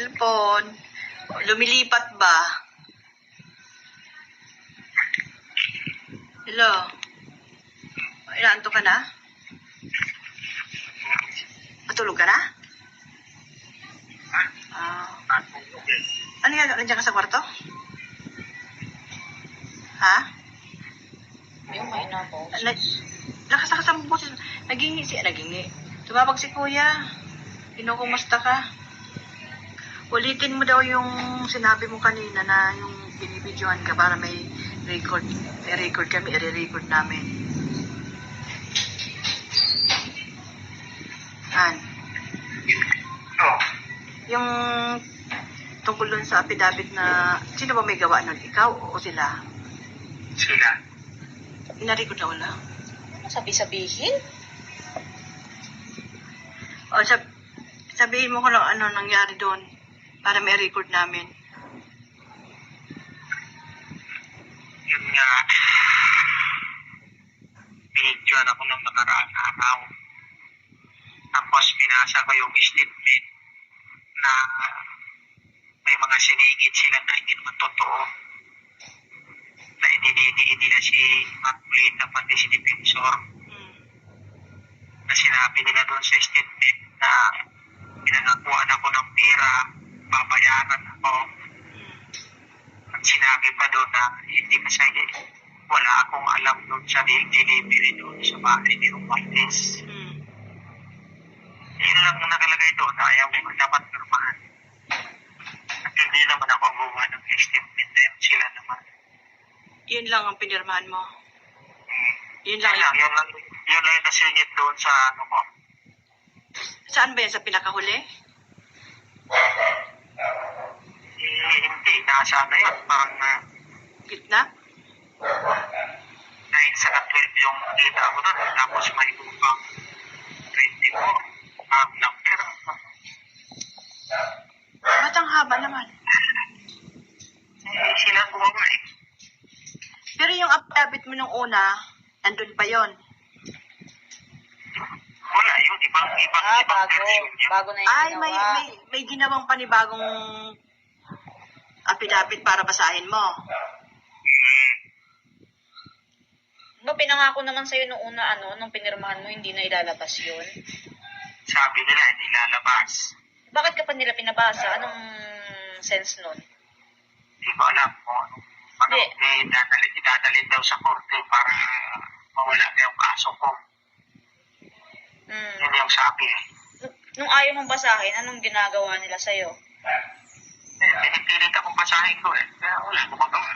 Cellphone. Lumilipat ba? Hello? Inaanto ka na? Matulog ka na? Ano yan? Nandiyan ka sa kwarto? Ha? Yung may na po. Lakas ang boses. Nagingi. Tumawag si kuya. Kinukumusta ka? Ulitin mo daw yung sinabi mo kanina na yung binibidyohan ka para may record. May record kami, i-record namin. Han? Yung tungkol dun sa affidavit na sino ba may gawa nun? Ikaw o sila? Sila. Ina-record na wala. Sabi-sabihin? O sabihin mo ko lang ano nangyari doon para may record namin. Yun nga. Binidyoan ako ng nakaraang araw. Tapos binasa ko yung statement na may mga sinigit sila na hindi naman totoo. Na idinidiin nila si Maculita pati si Defensor. Na sinabi nila doon sa statement na pinangakuan ako ng pera, babayaran ako. At sinabi pa doon na hindi masaya. Wala akong alam doon sa delivery doon sa bahay ni Romualdez. Yun lang nakalagay doon na ayaw ko dapat normahan. At hindi naman ako gumawa ng statement na yun. Sila naman. Yun lang ang pinirmahan mo. Yun Yun lang yung nasingit doon sa ano ko. Saan ba yan? Sa pinakahuli? Hindi nasa ano yun. Parang Gitna? 9 sa 12 yung kita ko doon. Tapos may upang 24 ang number. Ba't ang haba naman? Sila gumawa eh. Pero yung affidavit mo nung una, andun pa yon. Wala yun. Ibang Bago. version yun. Bago na yung Ay, ginawa. may ginawang panibagong affidavit para basahin mo. No, pinangako naman sa'yo nung una, nung pinirmahan mo, hindi na ilalabas yun. Sabi nila hindi lalabas. Bakit ka pa nila pinabasa? Anong sense nun? Hindi ko alam kung ano. Idadalhin daw sa korte para mawala na yung kaso ko. Yun yung sabi eh. Nung ayaw mong basahin, anong ginagawa nila sa'yo? Pinipilit akong basahin ko eh. Kaya wala akong magawa.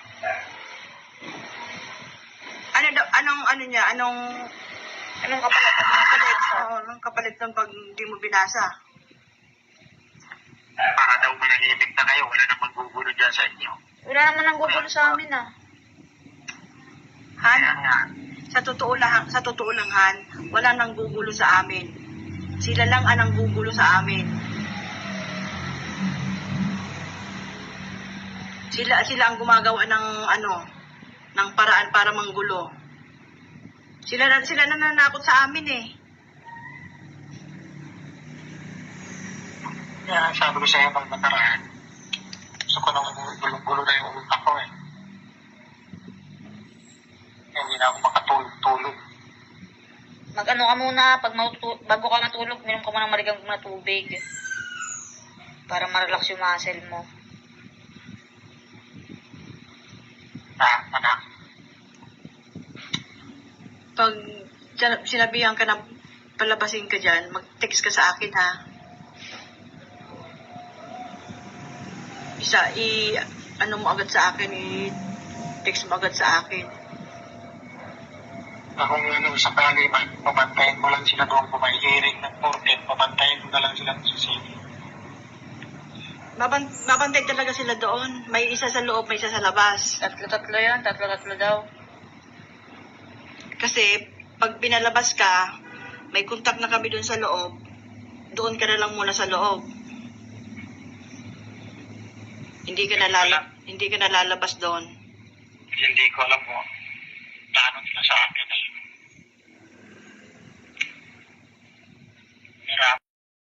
Anong kapalit na binabasa? Anong kapalit ng pag hindi mo binasa? Para daw manahimik na kayo. Wala nang maggugulo dyan sa inyo. Wala naman ang gugulo sa amin, Han, Kaya nga. sa totoo lang, Han, wala nang gugulo sa amin. Sila lang ang gugulo sa amin. Sila ang gumagawa ng paraan para manggulo. Sila nananakot sa amin eh. Kaya sabi ko sa'yo pag nakaraan. Gusto ko nang gulong-gulo na yung utak ko eh. Hindi na ako makatulog-tulog. Mag-ano ka muna, bago ka matulog, minom ka muna ng marigang na tubig. Para ma-relax yung muscle mo. Anak. Pag sinabihan ka na palabasin ka dyan, mag-text ka sa akin ha. Ano mo agad sa akin, i-text mo agad sa akin. Kung sakali man, pabantayin mo lang sila doon kung may hearing ng korte, pabantayin mo na lang sila sa city. Babantay talaga sila doon. May isa sa loob, may isa sa labas. Tatlo yan, tatlo daw. Kasi, pag pinalabas ka, may contact na kami doon sa loob, doon ka na lang muna sa loob. Hindi ka na lalabas doon. Hindi ko alam mo. Plano nila sa akin.